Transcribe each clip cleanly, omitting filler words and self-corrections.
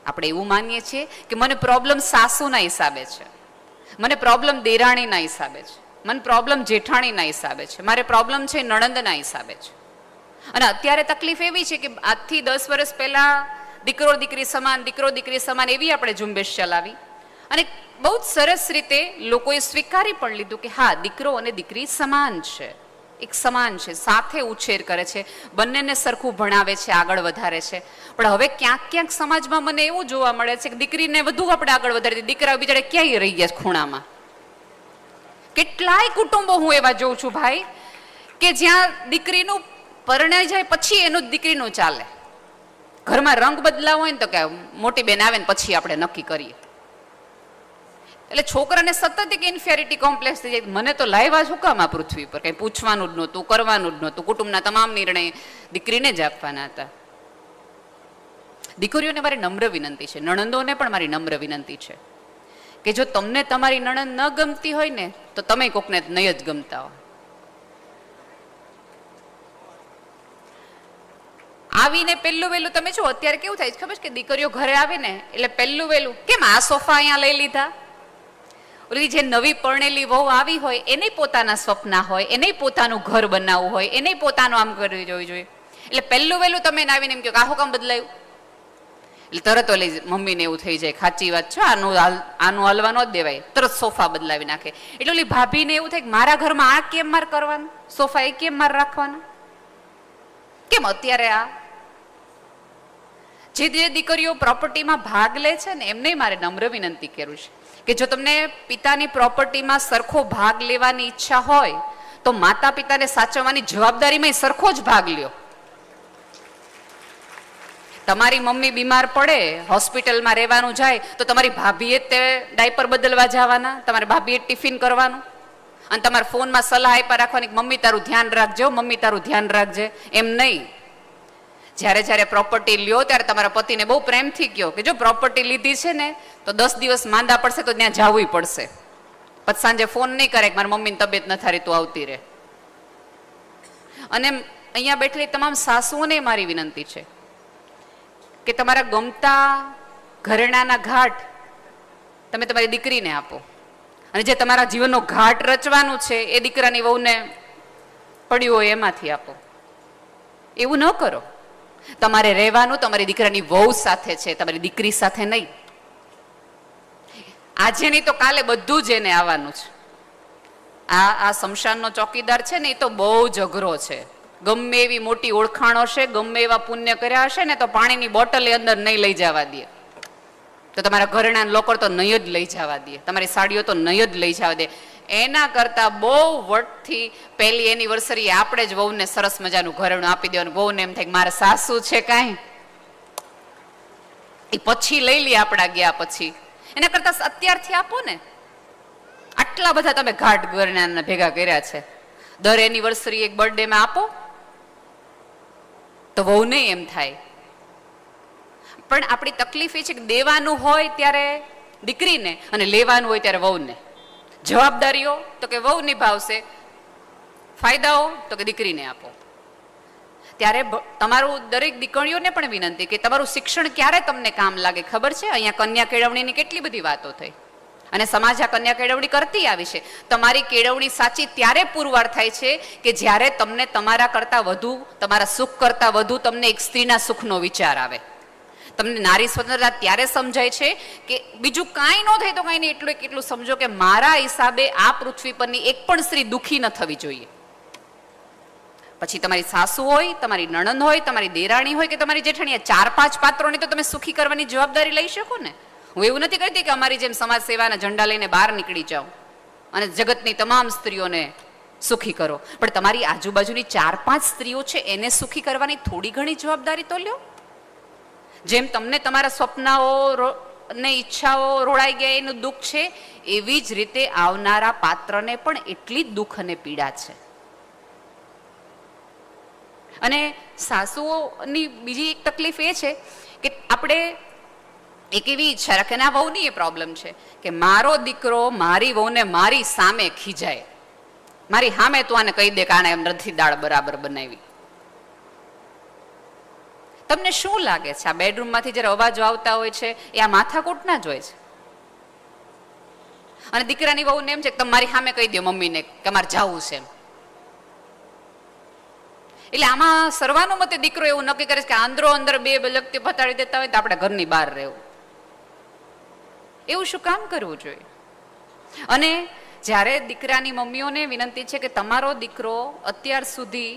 આપણે એવું માનીએ છીએ કે મને પ્રોબ્લેમ સાસુના હિસાબે છે, મને પ્રોબ્લેમ દેરાણીના હિસાબે છે, મને પ્રોબ્લેમ જેઠાણીના હિસાબે છે, મારે પ્રોબ્લેમ છે નણંદના હિસાબે છે. અને અત્યારે તકલીફ એવી છે કે આજથી 10 વર્ષ પહેલા દીકરો દીકરી સમાન, દીકરો દીકરી સમાન એવી આપણે ઝુંબેશ ચલાવી અને બહુ જ સરસ રીતે લોકોએ સ્વીકારી પણ લીધું કે હા, દીકરો અને દીકરી સમાન છે, એક સમાન છે, સાથે ઉછેર કરે છે, બંનેને સરખું ભણાવે છે, આગળ વધારે છે. પણ હવે ક્યાંક ક્યાંક સમાજમાં મને એવું જોવા મળે છે કે દીકરીને વધુ આપણે આગળ વધારી, દીકરા બિચારા ક્યાંય રહી ગયા ખૂણામાં. કેટલાય કુટુંબો હું એવા જોઉં છું ભાઈ કે જ્યાં દીકરીનું પરણાઈ જાય પછી એનું દીકરીનું ચાલે. ઘરમાં રંગ બદલાવ હોય ને તો કે મોટી બેન આવે ને પછી આપણે નક્કી કરીએ. એટલે છોકરાને સતત એક ઇન્ફેરિટી કોમ્પ્લેક્સ થઈ જાય. મને તો લાવ્યા શું કામ આ પૃથ્વી પર, કંઈ પૂછવાનું જ નહોતું, કરવાનું જ નહોતું, કુટુંબના તમામ નિર્ણય દીકરીને જ આપવાના હતા. દીકરીઓને મારી નમ્ર વિનંતી છે, નણંદોને પણ મારી નમ્ર વિનંતી છે કે જો તમને તમારી નણંદ ન ગમતી હોય ને તો તમે કોકને નહીં જ ગમતા હો. આવીને પહેલું વહેલું તમે જો અત્યારે કેવું થાય છે ખબર છે કે દીકરીઓ ઘરે આવે ને એટલે પહેલું વહેલું કેમ આ સોફા અહીંયા લઈ લીધા. ઓલી જે નવી પરણેલી વહુ આવી હોય એને પોતાના સપના હોય, એને પોતાનું ઘર બનાવવું હોય, એને પોતાનું આમ કરવી જોઈએ. એટલે પહેલું વહેલું તમે આવીને એમ કહો કે આ શું કામ બદલાયું, એટલે તરત ઓલી મમ્મીને એવું થઈ જાય સાચી વાત છે, આનું હલવા ન જ દેવાય, તરત સોફા બદલાવી નાખે. એટલે ઓલી ભાભીને એવું થાય કે મારા ઘરમાં આ કેમ મારે કરવાનું, સોફા એ કેમ મારે રાખવાના, કેમ અત્યારે આ. જે દીકરીઓ પ્રોપર્ટીમાં ભાગ લે છે ને એમને મારે નમ્ર વિનંતી કરું છે કે જો તમને પિતાની પ્રોપર્ટીમાં સરખો ભાગ લેવાની ઈચ્છા હોય તો માતા પિતાને સાચવવાની જવાબદારીમાં સરખો જ ભાગ લ્યો. તમારી મમ્મી બીમાર પડે, હોસ્પિટલમાં રહેવાનું જાય તો તમારી ભાભીએ તે ડાયપર બદલવા જવાના, તમારી ભાભીએ ટિફિન કરવાનું અને તમારા ફોનમાં સલાહ આપ્યા રાખવાની મમ્મી તારું ધ્યાન રાખજો, મમ્મી તારું ધ્યાન રાખજે, એમ નહીં. જ્યારે જ્યારે પ્રોપર્ટી લ્યો ત્યારે તમારા પતિને બહુ પ્રેમથી કહો કે જો પ્રોપર્ટી લીધી છે ને તો 10 દિવસ માંદા પડશે તો ત્યાં જવું પડશે. પછી સાંજે ફોન નહીં કરે કે મારી મમ્મીની તબિયત ન થારી તું આવતી રહે. અને અહીંયા બેઠેલી તમામ સાસુઓને મારી વિનંતી છે કે તમારા ગમતા ઘરેણાના ઘાટ તમે તમારી દીકરીને આપો અને જે તમારા જીવનનો ઘાટ રચવાનું છે એ દીકરાની વહુને પડ્યું હોય એમાંથી આપો. એવું ન કરો. તમારે રહેવાનું તમારી દીકરાની વહુ સાથે છે, તમારી દીકરી સાથે નહીં. આજે નહીં તો કાલે બધું જ એને આવવાનું છે. આ શમશાનનો ચોકીદાર છે ને એ તો બહુ જ અઘરો છે. ગમે એવી મોટી ઓળખાણો છે, ગમે એવા પુણ્ય કર્યા હશે ને તો પાણીની બોટલ એ અંદર નહીં લઈ જવા દે, તો તમારા ઘરેણા લોકર તો નહીં જ લઈ જવા દે, તમારી સાડીઓ તો નહીં જ લઈ જવા દે. એના કરતા બહુ વટથી પહેલી એનિવર્સરી આપણે જ વહુને સરસ મજાનું ઘરેણું આપી દેવાનું. વહુને એમ થાય કે મારા સાસુ છે કાંઈ, એ પછી લઈ લે આપણા ગયા પછી. એના કરતા અત્યારથી આપો ને. આટલા બધા તમે ઘાટ ઘરેણાના ભેગા કર્યા છે, દર એનિવર્સરી એક બર્થડેમાં આપો તો વહુને એમ થાય. પણ આપણી તકલીફ એ છે કે દેવાનું હોય ત્યારે દીકરીને અને લેવાનું હોય ત્યારે વહુને. જવાબદારીઓ તો કે વહુ નિભાવશે, ફાયદાઓ તો કે દીકરીને આપો. ત્યારે તમારું દરેક દીકરીઓને પણ વિનંતી કે તમારું શિક્ષણ ક્યારે તમને કામ લાગે ખબર છે. અહીંયા કન્યા કેળવણીની કેટલી બધી વાતો થઈ અને સમાજ આ કન્યા કેળવણી કરતી આવી છે. તમારી કેળવણી સાચી ત્યારે પુરવાર થાય છે કે જ્યારે તમને તમારા કરતા વધુ, તમારા સુખ કરતા વધુ તમને એક સ્ત્રીના સુખનો વિચાર આવે. તમને નારી સ્વતંત્રતા ત્યારે સમજાય છે કે બીજું કાંઈ ન થાય તો કાંઈ નહીં, એટલું કેટલું સમજો કે મારા હિસાબે આ પૃથ્વી પરની એક પણ સ્ત્રી દુઃખી ન થવી જોઈએ. પછી તમારી સાસુ હોય, તમારી નણંદ હોય, તમારી દેરાણી હોય કે તમારી જેઠાણી, 4-5 પાત્રોને તો તમે સુખી કરવાની જવાબદારી લઈ શકો ને. હું એવું નથી કરતી કે અમારી જેમ સમાજ સેવાના ઝંડા લઈને બહાર નીકળી જાઓ અને જગતની તમામ સ્ત્રીઓને સુખી કરો, પણ તમારી આજુબાજુની 4-5 સ્ત્રીઓ છે એને સુખી કરવાની થોડી ઘણી જવાબદારી તો લ્યો. જેમ તમને તમારા સ્વપ્નાઓ ને ઈચ્છાઓ રોળાઈ ગયા એનું દુઃખ છે, એવી જ રીતે આવનારા પાત્રને પણ એટલી જ દુઃખ અને પીડા છે. અને સાસુઓની બીજી એક તકલીફ એ છે કે આપણે એક એવી ઈચ્છા રાખે, અને આ વહુની એ પ્રોબ્લેમ છે કે મારો દીકરો મારી વહુને મારી સામે ખીજાય, મારી સામે તું આને કહી દે કે આને એમ નથી દાળ બરાબર બનાવી. તમને શું લાગે છે આ બેડરૂમમાંથી જ્યારે અવાજો આવતા હોય છે એ આ માથાકૂટના જ હોય છે? અને દીકરાની વહુને એમ છે કે તમારી સામે કહી દો મમ્મીને કે અમારે જવું છે એમ. એટલે આમાં સર્વાનુમતે દીકરો એવું નક્કી કરે છે કે આંદરો અંદર બે વ્યક્તિ પતાડી દેતા હોય તો આપણે ઘરની બહાર રહેવું. એવું શું કામ કરવું જોઈએ? અને જ્યારે દીકરાની મમ્મીઓને વિનંતી છે કે તમારો દીકરો અત્યાર સુધી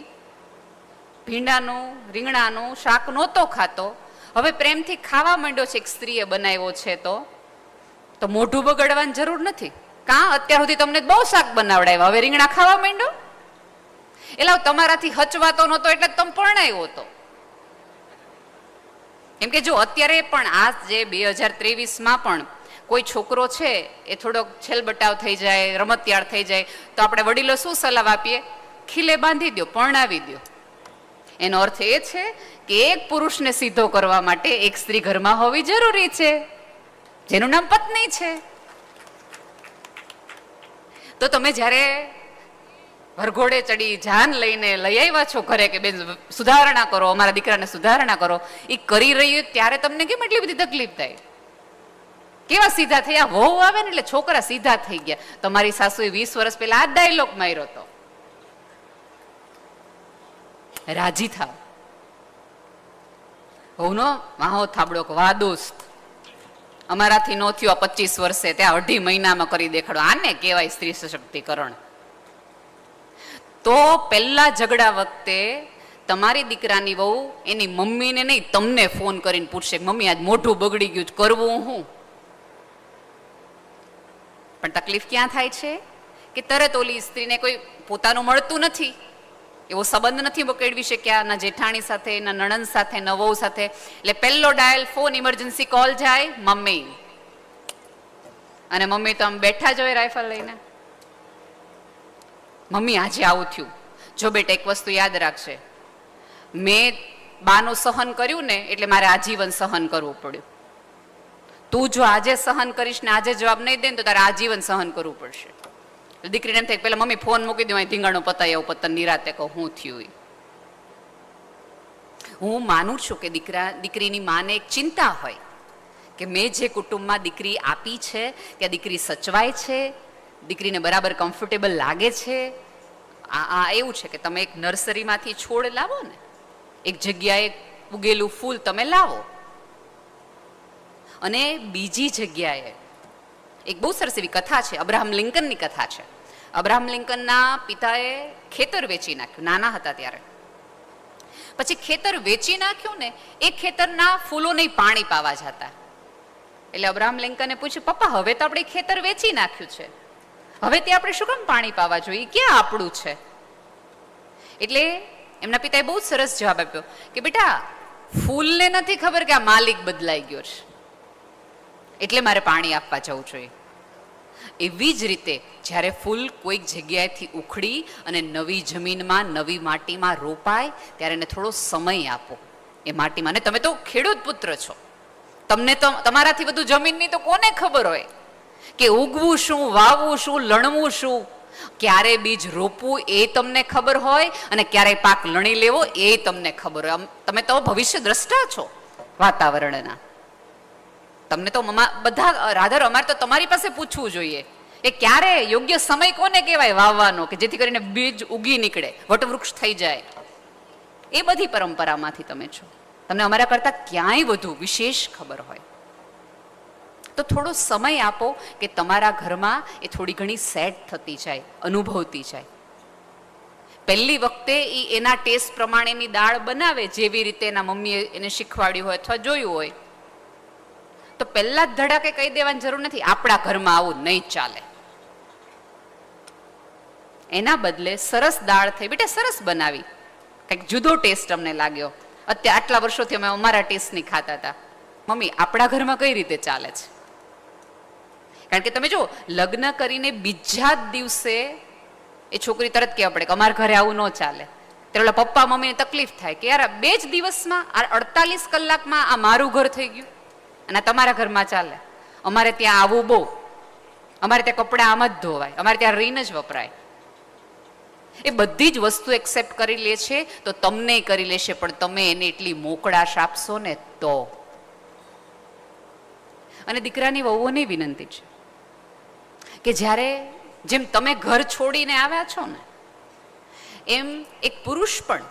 ભીંડાનું રીંગણાનું શાક નહોતો ખાતો, હવે પ્રેમથી ખાવા માંડ્યો છે, એક સ્ત્રીએ બનાવ્યો છે, તો મોઢું બગડવાની જરૂર નથી. કાં અત્યાર સુધી તમને બહુ શાક બનાવડાવ્યા, હવે રીંગણા ખાવા માંડ્યો? એટલે તમારાથી હચવાતો નહોતો એટલે તમે પરણાવ્યો હતો. કેમ કે જો અત્યારે પણ આ જે 2023માં પણ કોઈ છોકરો છે એ થોડોક છેલબટાવ થઈ જાય, રમતિયાળ થઈ જાય, તો આપણે વડીલો શું સલાહ આપીએ? ખીલે બાંધી દો, પરણાવી દો. એનો અર્થ એ છે કે એક પુરુષને સીધો કરવા માટે એક સ્ત્રી ઘરમાં હોવી જરૂરી છે, જેનું નામ પત્ની છે. તો તમે જ્યારે વરઘોડે ચડી જાન લઈને લઈ આવ્યા છો ઘરે કે બેન સુધારણા કરો, અમારા દીકરાને સુધારણા કરો, એ કરી રહ્યું ત્યારે તમને કેમ એટલી બધી તકલીફ થાય? કેવા સીધા થયા? વહુ આવે ને એટલે છોકરા સીધા થઈ ગયા. તમારી સાસુએ 20 વર્ષ પહેલા આ ડાયલોગ માર્યો હતો, રાજી થાવ. વહુનો વાહો થાબડો વાહ દોસ્ત, અમારાથી નો થયો 25 વર્ષે, ત્યાં 2.5 મહિનામાં કરી દેખાડો. આને કહેવાય સ્ત્રી સશક્તિકરણ. તો પહેલા ઝઘડા વખતે તમારી દીકરાની વહુ એની મમ્મીને નહીં તમને ફોન કરીને પૂછશે કે મમ્મી આજ મોઢું બગડી ગયું, કરવું હું? પણ તકલીફ ક્યાં થાય છે કે તરત ઓલી સ્ત્રીને કોઈ પોતાનું મળતું નથી, એવો સંબંધ નથી કેળવી શક્યા, ના જેઠાણી સાથે, ના નણંદ સાથે, ના વહુ સાથે. એટલે પહેલો ડાયલ ફોન ઇમરજન્સી કોલ જાય મમ્મી, અને મમ્મી તો આમ બેઠા જ હોય રાઇફલ લઈને. મમ્મી આજે આવું થયું. જો બેટા એક વસ્તુ યાદ રાખશે, મેં બાનું સહન કર્યું ને એટલે મારે આજીવન સહન કરવું પડ્યું. તું જો આજે સહન કરીશ ને આજે જવાબ નહીં દે ને તો તારે આજીવન સહન કરવું પડશે. દીકરીને એમ થાય પેલા મમ્મી ફોન મૂકી દઉં, અહીં ધીંગાણો પતાય આવું, પતન નિરાતે કહું હું થયું. હું માનું છું કે દીકરીની માને એક ચિંતા હોય કે મેં જે કુટુંબમાં દીકરી આપી છે કે દીકરી સચવાય છે, દીકરીને બરાબર કમ્ફર્ટેબલ લાગે છે. આ એવું છે કે તમે એક નર્સરીમાંથી છોડ લાવો ને, એક જગ્યાએ ઉગેલું ફૂલ તમે લાવો, અને બીજી જગ્યાએ એક બહુ સરસ એવી કથા છે, અબ્રાહમ લિંકનની કથા છે. અબ્રાહમ લિંકનના પિતાએ ખેતર વેચી નાખ્યું નાના હતા ત્યારે. પછી ખેતર વેચી નાખ્યું ને એ ખેતરના ફૂલોને પાણી પાવા જતા. એટલે અબ્રાહમ લિંકને પૂછ્યું, પપ્પા હવે તો આપણે ખેતર વેચી નાખ્યું છે, હવે ત્યાં આપણે શું કામ પાણી પાવા જોઈએ, ક્યાં આપણું છે? એટલે એમના પિતાએ બહુ સરસ જવાબ આપ્યો કે બેટા ફૂલને નથી ખબર કે આ માલિક બદલાઈ ગયો છે, એટલે મારે પાણી આપવા જવું જોઈએ. એવી જ રીતે જ્યારે ફૂલ કોઈક જગ્યાએથી ઉખડી અને નવી જમીનમાં નવી માટીમાં રોપાય ત્યારે એને થોડો સમય આપો એ માટીમાં. અને તમે તો ખેડૂત પુત્ર છો, તમને તો તમારાથી બધું જમીનની તો કોને ખબર હોય કે ઉગવું શું, વાવવું શું, લણવું શું, ક્યારે બીજ રોપવું એ તમને ખબર હોય, અને ક્યારે પાક લણી લેવો એ તમને ખબર હોય. તમે તો ભવિષ્ય દ્રષ્ટા છો વાતાવરણના. તમને તો બધા રાધર અમારે તો તમારી પાસે પૂછવું જોઈએ એ ક્યારે યોગ્ય સમય કોને કહેવાય વાવવાનો, કે જેથી કરીને બીજ ઉગી નીકળે, વટવૃક્ષ થઈ જાય. એ બધી પરંપરામાંથી તમે છો, તમને અમારા કરતા ક્યાંય વધુ વિશેષ ખબર હોય. તો થોડો સમય આપો કે તમારા ઘરમાં એ થોડી ઘણી સેટ થતી જાય, અનુભવતી જાય. પહેલી વખતે એના ટેસ્ટ પ્રમાણેની દાળ બનાવે જેવી રીતે એના મમ્મીએ એને શીખવાડ્યું હોય અથવા જોયું હોય, તો પહેલા જ ધડાકે કહી દેવાની જરૂર નથી આપણા ઘરમાં આવું નહીં ચાલે. એના બદલે સરસ દાળ થઈ, બેટા સરસ બનાવી, કંઈક જુદો ટેસ્ટ અમને લાગ્યો, અત્યારે આટલા વર્ષોથી અમે અમારા ટેસ્ટની ખાતા હતા, મમ્મી આપણા ઘરમાં કઈ રીતે ચાલે છે? કારણ કે તમે જો લગ્ન કરીને બીજા જ દિવસે એ છોકરી તરત કહેવા પડે કે અમારા ઘરે આવું ન ચાલે. ત્યારે પપ્પા મમ્મીને તકલીફ થાય કે યાર 2 જ દિવસમાં 48 કલાકમાં આ મારું ઘર થઈ ગયું અને તમારા ઘરમાં ચાલે. અમારે ત્યાં આવું બહુ, અમારે ત્યાં કપડાં આમ જ ધોવાય, અમારે ત્યાં રીન જ વપરાય. એ બધી જ વસ્તુ એક્સેપ્ટ કરી લે છે તો તમને કરી લેશે, પણ તમે એને એટલી મોકળાશ આપશો ને તો. અને દીકરાની વહુઓની વિનંતી છે કે જ્યારે જેમ તમે ઘર છોડીને આવ્યા છો ને, એમ એક પુરુષ પણ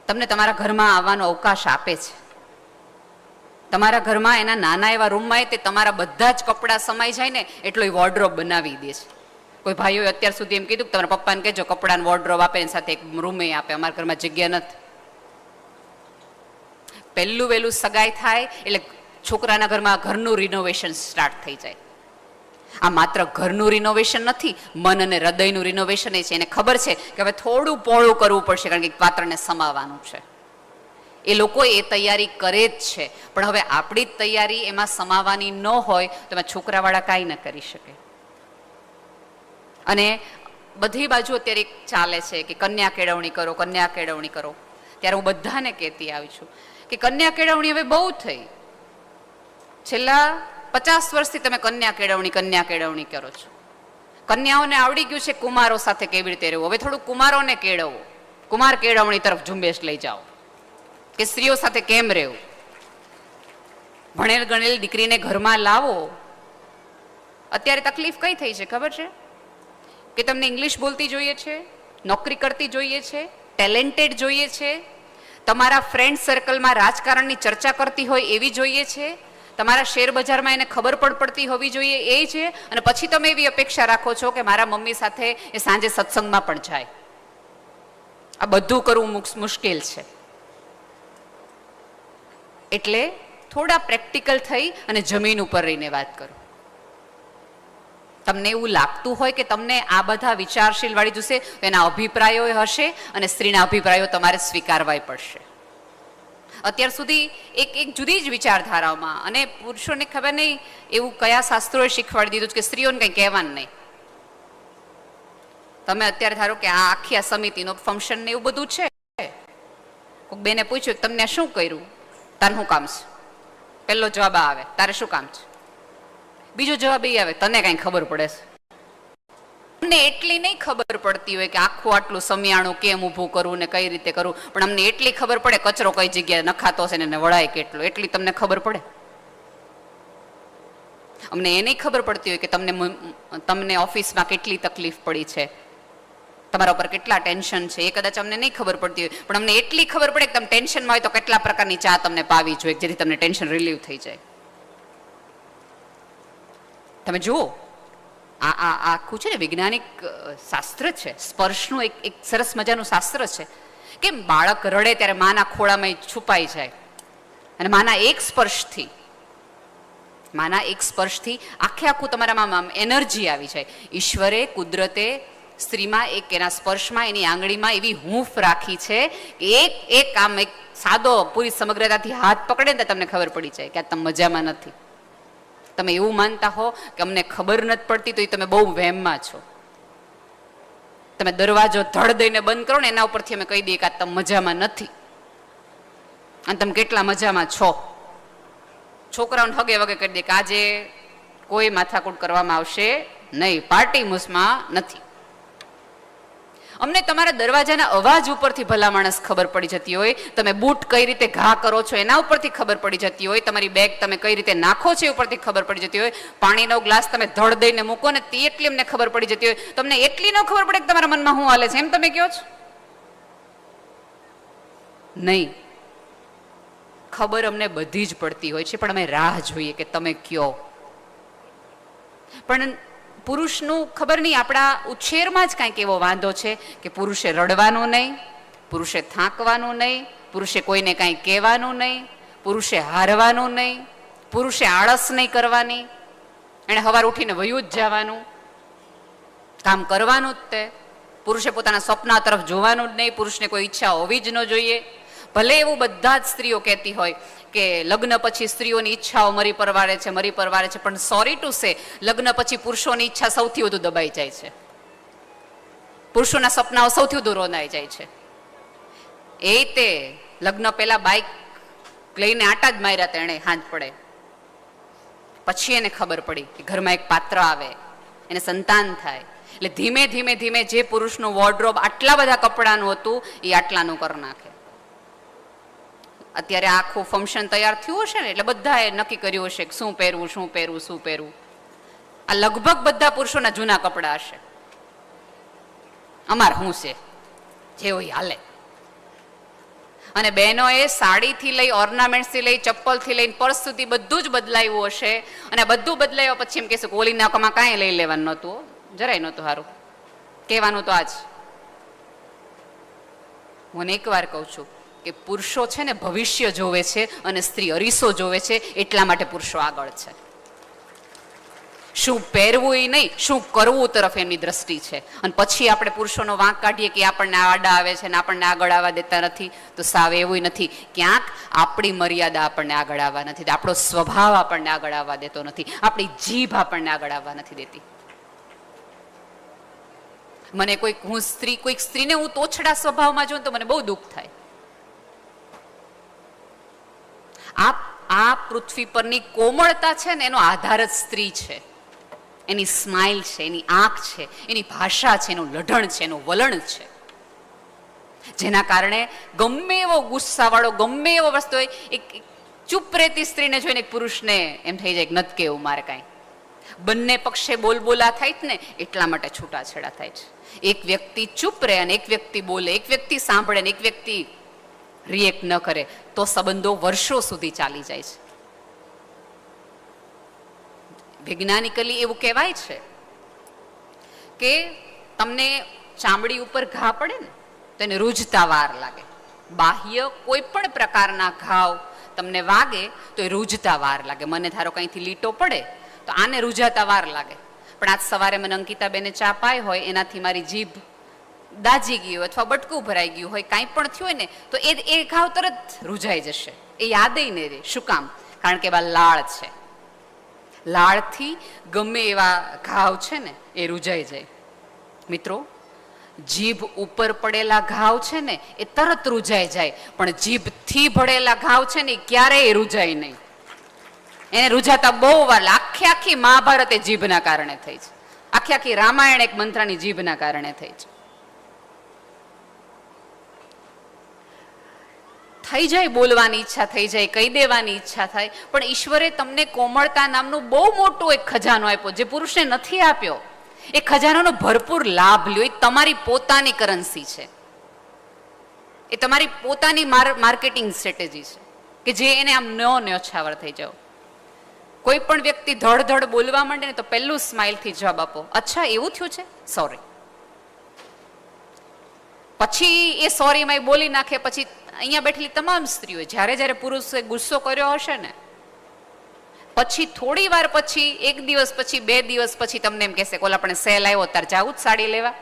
તમને તમારા ઘરમાં આવવાનો અવકાશ આપે છે. તમારા ઘરમાં એના નાના એવા રૂમમાં તે તમારા બધા જ કપડાં સમાઈ જાય ને એટલો એ વોર્ડરોબ બનાવી દે છે. કોઈ ભાઈઓએ અત્યાર સુધી એમ કીધું કે તમારા પપ્પાને કહેજો કપડાને વોર્ડરોબ આપે, એની સાથે એક રૂમે આપે, અમારા ઘરમાં જગ્યા નથી. પહેલું વહેલું સગાઈ થાય એટલે છોકરાના ઘરમાં ઘરનું રિનોવેશન સ્ટાર્ટ થઈ જાય. આ માત્ર ઘરનું રિનોવેશન નથી, મન અને હૃદયનું રિનોવેશન એ છે. એને ખબર છે કે હવે થોડું પહોળું કરવું પડશે, કારણ કે પાત્રને સમાવવાનું છે. એ લોકો એ તૈયારી કરે જ છે, પણ હવે આપણી જ તૈયારી એમાં સમાવવાની ન હોય તો એમાં છોકરાવાળા કાંઈ ન કરી શકે. અને બધી બાજુ અત્યારે ચાલે છે કે કન્યા કેળવણી કરો, કન્યા કેળવણી કરો. ત્યારે હું બધાને કહેતી આવી છું કે કન્યા કેળવણી હવે બહુ થઈ. છેલ્લા 50 વર્ષથી તમે કન્યા કેળવણી કરો છો. કન્યાઓને આવડી ગયું છે કુમારો સાથે કેવી રીતે રહેવું. હવે થોડું કુમારોને કેળવો, કુમાર કેળવણી તરફ ઝુંબેશ લઈ જાઓ કે સ્ત્રીઓ સાથે કેમ રહેવું. ભણેલ ગણેલ દીકરીને ઘરમાં લાવો. અત્યારે તકલીફ કઈ થઈ છે ખબર છે? કે તમને ઇંગ્લિશ બોલતી જોઈએ છે, નોકરી કરતી જોઈએ છે, ટેલેન્ટેડ જોઈએ છે, તમારા ફ્રેન્ડ સર્કલમાં રાજકારણની ચર્ચા કરતી હોય એવી જોઈએ છે, તમારા શેર બજારમાં એને ખબર પડતી હોવી જોઈએ એ છે. અને પછી તમે એવી અપેક્ષા રાખો છો કે મારા મમ્મી સાથે એ સાંજે સત્સંગમાં પણ જાય. આ બધું કરવું મુશ્કેલ છે. એટલે થોડા પ્રેક્ટિકલ થઈ અને જમીન ઉપર રહીને વાત કરો. તમને એવું લાગતું હોય કે તમને આ બધા વિચારશીલ વાળી જોશે, એના અભિપ્રાયો હશે અને સ્ત્રીના અભિપ્રાયો તમારે સ્વીકારવાય પડશે. અત્યાર સુધી એક જુદી જ વિચારધારાઓમાં, અને પુરુષોને ખબર નહીં એવું કયા શાસ્ત્રોએ શીખવાડી દીધું કે સ્ત્રીઓને કંઈ કહેવાનું નહીં. તમે અત્યારે ધારો કે આ આખી આ સમિતિનો ફંક્શન ને એવું બધું છે, કોઈક બેને પૂછ્યું કે તમને શું કર્યું, તારે શું કામ છે? પહેલો જવાબ આવે તારે શું કામ છે. બીજો જવાબ એ આવે તને કઈ ખબર પડે છે. અમને એટલી નહીં ખબર પડતી હોય કે આખું આટલું સમિયાણું કેમ ઊભું કરવું ને કઈ રીતે કરવું, પણ અમને એટલી ખબર પડે કચરો કઈ જગ્યાએ નખાતો હશે ને વળાય કેટલો, એટલી તમને ખબર પડે. અમને એ નહીં ખબર પડતી હોય કે તમને ઓફિસમાં કેટલી તકલીફ પડી છે, તમારા ઉપર કેટલા ટેન્શન છે, એ કદાચ અમને નહીં ખબર પડતી હોય, પણ અમને એટલી ખબર પડે કે તમે ટેન્શનમાં હોય તો કેટલા પ્રકારની ચા તમને પાવી જોઈએ જેથી તમને ટેન્શન રિલીવ થઈ જાય. તમે જુઓ આ આખું છે ને વૈજ્ઞાનિક શાસ્ત્ર છે, સ્પર્શનું એક સરસ મજાનું શાસ્ત્ર છે કે બાળક રડે ત્યારે માના ખોળામાં છુપાઈ જાય અને માના એક સ્પર્શથી આખું તમારામાં એનર્જી આવી જાય. ઈશ્વરે કુદરતે સ્ત્રીમાં એક એના સ્પર્શમાં એની આંગળીમાં એવી હૂંફ રાખી છે કે એક આમ એક સાદો પૂરી સમગ્રતાથી હાથ પકડે ને તમને ખબર પડી જાય કે આ તમે મજામાં નથી. તમે એવું માનતા હો કે અમને ખબર નથી પડતી તો એ તમે બહુ વહેમમાં છો. તમે દરવાજો ધડ દઈને બંધ કરો ને એના ઉપરથી અમે કહી દઈએ કે આ તમે મજામાં નથી અને તમે કેટલા મજામાં છો. છોકરાઓને હગે વગે કરી દે કે આજે કોઈ માથાકૂટ કરવામાં આવશે નહીં, પાર્ટી મૂસમાં નથી. અમને તમારા દરવાજાના અવાજ ઉપરથી ભલા માણસ ખબર પડી જતી હોય, તમે બૂટ કઈ રીતે ઘા કરો છો એના ઉપરથી ખબર પડી જતી હોય, તમારી બેગ તમે કઈ રીતે નાખો છો એ ઉપરથી ખબર પડી જતી હોય, પાણીનો ગ્લાસ તમે ધડ દઈને મૂકો ને તે એટલી અમને ખબર પડી જતી હોય. તમને એટલી ન ખબર પડે કે તમારા મનમાં શું હાલે છે એમ તમે કહો છો? નહીં, ખબર અમને બધી જ પડતી હોય છે, પણ અમે રાહ જોઈએ કે તમે કયો. પણ પુરુષનું ખબર નહીં, આપણા ઉછેરમાં જ કાંઈક એવો વાંધો છે કે પુરુષે રડવાનું નહીં, પુરુષે થાકવાનું નહીં, પુરુષે કોઈને કાંઈ કહેવાનું નહીં, પુરુષે હારવાનું નહીં, પુરુષે આળસ નહીં કરવાની, એણે સવાર ઉઠીને વયું જ જવાનું, કામ કરવાનું જ તે. પુરુષે પોતાના સપના તરફ જોવાનું જ નહીં, પુરુષને કોઈ ઈચ્છા હોવી જ ન જોઈએ. ભલે એવું બધા જ સ્ત્રીઓ કહેતી હોય કે લગ્ન પછી સ્ત્રીઓની ઈચ્છાઓ મરી પરવારે છે, પણ સોરી ટુ સે લગ્ન પછી પુરુષોની ઈચ્છા સૌથી વધુ દબાઈ જાય છે, પુરુષોના સપનાઓ સૌથી વધુ રોનાઈ જાય છે. એ તે લગ્ન પહેલા બાઇક લઈને આટા જ માર્યા હતા એણે, હાંજ પડે પછી એને ખબર પડી કે ઘરમાં એક પાત્ર આવે, એને સંતાન થાય. એટલે ધીમે ધીમે ધીમે જે પુરુષનું વોર્ડરોબ આટલા બધા કપડાનું હતું એ આટલાનું કરી નાખે. અત્યારે આખું ફંક્શન તૈયાર થયું હશે ને એટલે બધાએ નક્કી કર્યું હશે કે શું પહેરવું શું પહેરવું શું પહેરવું. આ લગભગ બધા પુરુષોના જૂના કપડા હશે. અમાર શું છે જે હોય હાલે. અને બહેનોએ સાડીથી લઈ ઓર્નામેન્ટ્સથી લઈ ચપ્પલથી લઈને પર્સ સુધી બધું જ બદલાયું હશે. અને બધું બદલાયો પછી એમ કહેશું કે ઓલી નાકામાં કાંઈ લઈ લેવાનું નહોતું, જરાય નહોતું સારું. કહેવાનું તો આજ. હું એક વાર કહું છું કે પુરુષો છે ને ભવિષ્ય જોવે છે અને સ્ત્રી અરીસો જોવે છે. એટલા માટે પુરુષો આગળ છે. શું પહેરવું એ નહીં, શું કરવું તરફ એમની દ્રષ્ટિ છે. અને પછી આપણે પુરુષોનો વાંક કાઢીએ કે આપણને આડા આવે છે ને આપણને આગળ આવવા દેતા નથી, તો સાવ એવું નથી. ક્યાંક આપણી મર્યાદા આપણને આગળ આવવા નથી, આપણો સ્વભાવ આપણને આગળ આવવા દેતો નથી, આપણી જીભ આપણને આગળ આવવા નથી દેતી. મને કોઈક સ્ત્રીને હું તોછડા સ્વભાવમાં જોઉં તો મને બહુ દુઃખ થાય. આ પૃથ્વી પરની કોમળતા છે ને એનો આધાર જ સ્ત્રી છે. એની સ્માઇલ છે, એની આંખ છે, એની ભાષા છે, એનું લઢણ છે, એનું વલણ છે. જેના કારણે ગમે એવો ગુસ્સાવાળો ગમે એવો વસ્તુ હોય, એક ચૂપ રહેતી સ્ત્રીને જોઈને એક પુરુષને એમ થઈ જાય કે નથી કેવું મારે કાંઈ. બંને પક્ષે બોલબોલા થાય ને એટલા માટે છૂટાછેડા થાય છે. એક વ્યક્તિ ચૂપ રહે અને એક વ્યક્તિ બોલે, એક વ્યક્તિ સાંભળે ને એક વ્યક્તિ રિએક્ટ ન કરે તો સંબંધો વર્ષો સુધી ચાલી જાય છે. વૈજ્ઞાનિકલી એવું કહેવાય છે કે તમને ચામડી ઉપર ઘા પડે ને તો એને રૂઝતા વાર લાગે. બાહ્ય કોઈ પણ પ્રકારના ઘાવ તમને વાગે તો એ રૂઝતા વાર લાગે. મને ધારો કંઈથી લીટો પડે તો આને રૂઝાતા વાર લાગે. પણ આજ સવારે મને અંકિતાબેને ચા પાઈ હોય એનાથી મારી જીભ દાજી ગઈ હોય અથવા બટકું ભરાઈ ગયું હોય, કાંઈ પણ થયું હોય ને તો એ ઘાવ તરત રૂઝાઈ જશે. એ યાદય નહીં રહે. શું કામ? કારણ કે એવા લાળ છે. લાળથી ગમે એવા ઘાવ છે ને એ રૂઝાઈ જાય. મિત્રો, જીભ ઉપર પડેલા ઘાવ છે ને એ તરત રૂઝાઈ જાય, પણ જીભથી ભળેલા ઘાવ છે ને એ ક્યારેય રૂઝાય નહીં. એને રૂઝાતા બહુ વાર. આખી મહાભારત એ જીભના કારણે થઈ છે. આખી રામાયણ એક મંત્રની જીભના કારણે થઈ છે. થઈ જાય બોલવાની ઈચ્છા થઈ જાય, કહી દેવાની ઈચ્છા થાય, પણ ઈશ્વરે તમને કોમળતા નામનું બહુ મોટું એક ખજાનો આપ્યો જે પુરુષને નથી આપ્યો. એ ખજાનાનો ભરપૂર લાભ લ્યો. એ તમારી પોતાની કરન્સી છે, એ તમારી પોતાની માર્કેટિંગ સ્ટ્રેટેજી છે કે જે એને આમ ન્યોછાવર થઈ જાઓ. કોઈ પણ વ્યક્તિ ધડ બોલવા માંડે ને તો પહેલું સ્માઇલથી જવાબ આપો, અચ્છા એવું થયું છે, સોરી. પછી એ સોરીમાં બોલી નાખે. પછી અહીંયા બેઠેલી તમામ સ્ત્રીઓ જ્યારે પુરુષે ગુસ્સો કર્યો હશે ને પછી થોડી વાર પછી, એક દિવસ પછી, 2 દિવસ પછી તમને એમ કહેશે કે ઓલા આપણે સેલ આવ્યો તાર જાવું જ સાડી લેવા.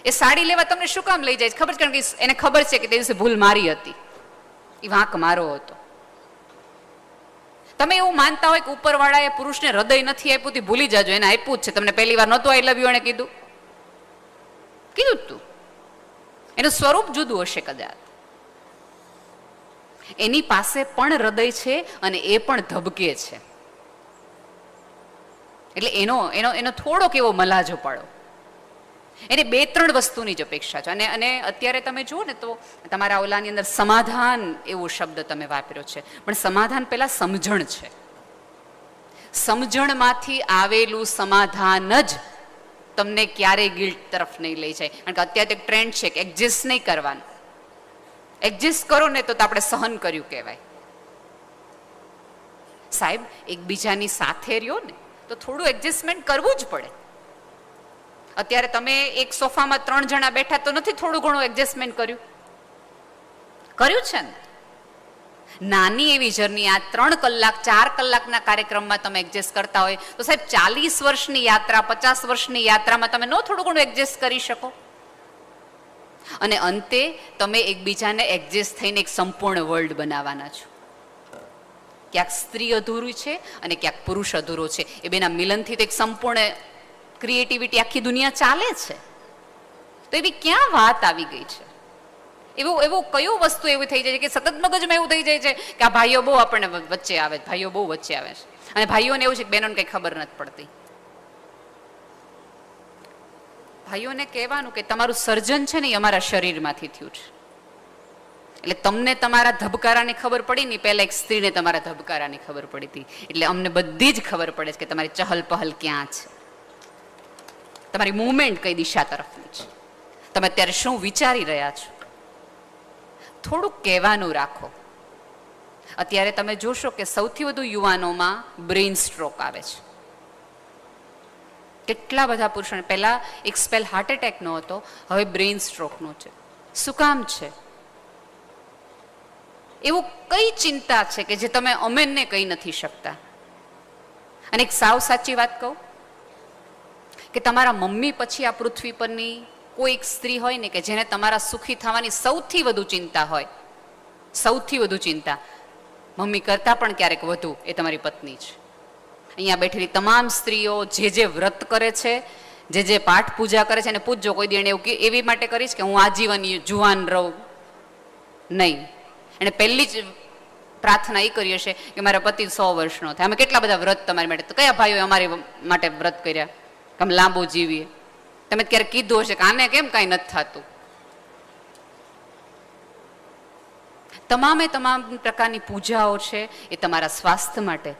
એ સાડી લેવા તમને શું કામ લઈ જાય ખબર છે? કારણ કે એને ખબર છે કે તે દિવસે ભૂલ મારી હતી, એ વાંક મારો હતો. તમે એવું માનતા હોય કે ઉપરવાળાએ પુરુષને હૃદય નથી આપ્યું તે ભૂલી જાજો, એને આપ્યું જ છે. તમને પહેલી વાર નહોતું આઈ લવ યુ એને કીધું તું, એનું સ્વરૂપ જુદું હશે કદાચ. એની પાસે પણ હૃદય છે અને એ પણ ધબકે છે. એટલે એનો થોડોક એવો મલાજો પાડો. એને 2-3 વસ્તુની જ અપેક્ષા છે. અને અત્યારે તમે જુઓ ને તો તમારા ઓલાની અંદર સમાધાન એવો શબ્દ તમે વાપર્યો છે, પણ સમાધાન પહેલા સમજણ છે. સમજણમાંથી આવેલું સમાધાન જ તમને ક્યારેય ગિલ્ટ તરફ નહીં લઈ જાય. કારણ કે અત્યારે એક ટ્રેન્ડ છે કે એડજસ્ટ નહીં કરવાનું. એડજસ્ટ કરો ને તો આપણે સહન કર્યું કહેવાય. સાહેબ, એકબીજાની સાથે રહ્યો ને તો થોડું એડજસ્ટમેન્ટ કરવું જ પડે. અત્યારે તમે એક સોફામાં 3 જણા બેઠા તો નથી થોડું ઘણું એડજસ્ટમેન્ટ કર્યું છે ને? નાની એવી જર્ની આ 3 કલાક 4 કલાકના કાર્યક્રમમાં તમે એડજસ્ટ કરતા હોય તો સાહેબ 40 વર્ષની યાત્રા, 50 વર્ષની યાત્રામાં તમે થોડું ઘણું એડજસ્ટ કરી શકો. અને અંતે તમે એકબીજાને એડજસ્ટ થઈને એક સંપૂર્ણ વર્લ્ડ બનાવવાના છો. ક્યાંક સ્ત્રી અધૂરી છે અને ક્યાંક પુરુષ અધૂરો છે. એ બેના મિલનથી તો એક સંપૂર્ણ ક્રિએટિવિટી આખી દુનિયા ચાલે છે. તો એવી ક્યાં વાત આવી ગઈ છે? એવું કયું વસ્તુ એવી થઈ જાય છે કે સતત મગજમાં એવું થઈ જાય છે કે આ ભાઈઓ બહુ આપણને વચ્ચે આવે છે, ભાઈઓ બહુ વચ્ચે આવે છે. અને ભાઈઓને એવું છે કે બહેનોને કંઈ ખબર નથી પડતી. ભાઈઓને કહેવાનું કે તમારું સર્જન છે ને એ અમારા શરીરમાંથી થયું છે. એટલે તમને તમારા ધબકારાની ખબર પડી ને, પહેલા એક સ્ત્રીને તમારા ધબકારાની ખબર પડી હતી. એટલે અમને બધી જ ખબર પડે છે કે તમારી ચહલ પહલ ક્યાં છે, તમારી મુવમેન્ટ કઈ દિશા તરફની છે, તમે અત્યારે શું વિચારી રહ્યા છો. થોડુંક કહેવાનું રાખો. અત્યારે તમે જોશો કે સૌથી વધુ યુવાનોમાં બ્રેઇન સ્ટ્રોક આવે છે. કેટલા બધા પુરુષોને પહેલા એક સ્પેલ હાર્ટ એટેકનો હતો, હવે બ્રેઇન સ્ટ્રોકનો છે. શું કામ છે? એવું કઈ ચિંતા છે કે જે તમે અમેનને કહી નથી શકતા? અને એક સાવ સાચી વાત કહું કે તમારા મમ્મી પછી આ પૃથ્વી પરની કોઈ એક સ્ત્રી હોય ને કે જેને તમારા સુખી થવાની સૌથી વધુ ચિંતા હોય, સૌથી વધુ ચિંતા, મમ્મી કરતા પણ ક્યારેક વધુ, એ તમારી પત્ની છે. અહીંયા બેઠેલી તમામ સ્ત્રીઓ જે વ્રત કરે છે, જે પાઠ પૂજા કરે છે, એને પૂછજો કોઈ દી એને એવું એવી માટે કરીશ કે હું આજીવન જુવાન રહું? નહીં. એને પહેલી જ પ્રાર્થના એ કરી હશે કે મારા પતિ 100 વર્ષનો થાય. અમે કેટલા બધા વ્રત તમારી માટે, તો કયા ભાઈઓએ અમારી માટે વ્રત કર્યા કે અમે લાંબુ જીવીએ? તમે ક્યારેક કીધું હશે કે આને કેમ કાંઈ નથી થતું? તમામ પ્રકારની પૂજાઓ છે એ તમારા સ્વાસ્થ્ય માટે,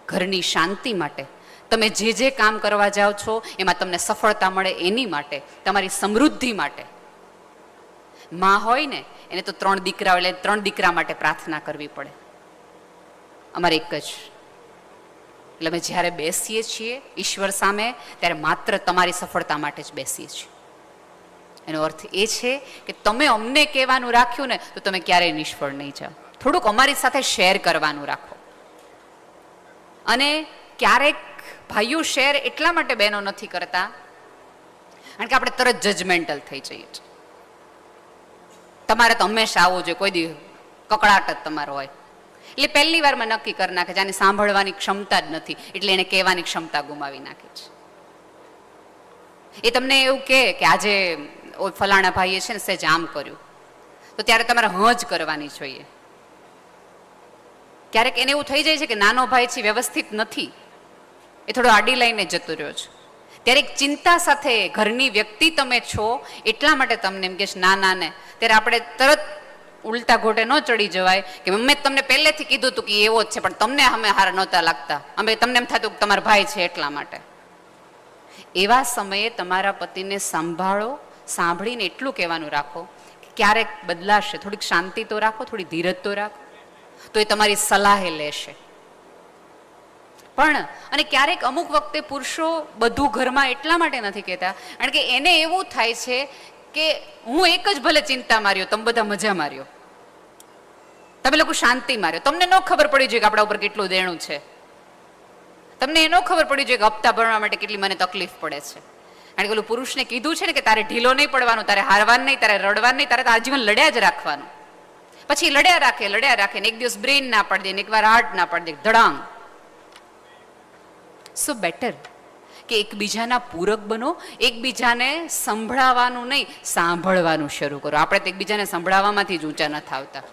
ઘરની શાંતિ માટે, તમે જે કામ કરવા જાઓ છો એમાં તમને સફળતા મળે એની માટે, તમારી સમૃદ્ધિ માટે. માં હોય ને એને તો 3 દીકરા એટલે 3 દીકરા માટે પ્રાર્થના કરવી પડે. અમારે એક જ. એટલે અમે જ્યારે બેસીએ છીએ ઈશ્વર સામે ત્યારે માત્ર તમારી સફળતા માટે જ બેસીએ છીએ. એનો અર્થ એ છે કે તમે અમને કહેવાનું રાખ્યું ને તો તમે ક્યારેય નિષ્ફળ નહીં જાઓ. થોડુંક અમારી સાથે શેર કરવાનું રાખો. અને ક્યારેક ભાઈઓ શેર એટલા માટે બહેનો નથી કરતા કારણ કે આપણે તરત જજમેન્ટલ થઈ જઈએ છીએ. તમારે તો હંમેશા આવવું જોઈએ, કોઈ દી કકડાટ જ તમારો હોય. એટલે પહેલી વારમાં નક્કી કરી નાખે છે આને સાંભળવાની ક્ષમતા જ નથી, એટલે એને કહેવાની ક્ષમતા ગુમાવી નાખે છે. એ તમને એવું કહે કે આજે ફલાણા ભાઈએ છે ને સહેજ આમ કર્યું, તો ત્યારે તમારે જ કરવાની જોઈએ. ક્યારેક એને એવું થઈ જાય છે કે નાનો ભાઈ છે વ્યવસ્થિત નથી, એ થોડો આડી લઈને જતો રહ્યો છે, ત્યારે એક ચિંતા સાથે ઘરની વ્યક્તિ તમે છો એટલા માટે તમને એમ કે ના ને, ત્યારે આપણે તરત ઉલટા ઘોટે ન ચડી જવાય કે મેં તમને પહેલેથી કીધું હતું કે એવો જ છે, પણ તમને અમે હારા નહોતા લાગતા, અમે તમને એમ થતું કે તમારા ભાઈ છે એટલા માટે. એવા સમયે તમારા પતિને સંભાળો, સાંભળીને એટલું કહેવાનું રાખો કે ક્યારેક બદલાશે, થોડીક શાંતિ તો રાખો, થોડી ધીરજ તો રાખો, તો એ તમારી સલાહે લેશે. પણ અને ક્યારેક અમુક વખતે પુરુષો બધું ઘરમાં એટલા માટે નથી કહેતા કારણ કે એને એવું થાય છે કે હું એક જ ભલે ચિંતા માર્યો, તમે બધા મજા માર્યો, તમે લોકો શાંતિ માર્યો, તમને ન ખબર પડી જોઈએ કે આપણા ઉપર કેટલું દેણું છે, તમને એ ન ખબર પડી જોઈએ કે હપ્તા ભરવા માટે કેટલી મને તકલીફ પડે છે. કારણ કે પેલું પુરુષને કીધું છે ને કે તારે ઢીલો નહીં પડવાનું, તારે હારવાનું નહીં, તારે રડવાનું નહીં, તારે આજીવન લડ્યા જ રાખવાનું. પછી લડ્યા રાખે ને એક દિવસ બ્રેઇન ના પાડી દે ને એકવાર હાર્ટ ના પાડી દે, ધડાંગ. સો બેટર કે એકબીજાના પૂરક બનો, એકબીજાને સંભળાવવાનું નહીં સાંભળવાનું શરૂ કરો. આપણે તો એકબીજાને સંભળાવવામાંથી જ ઊંચા નથી આવતા.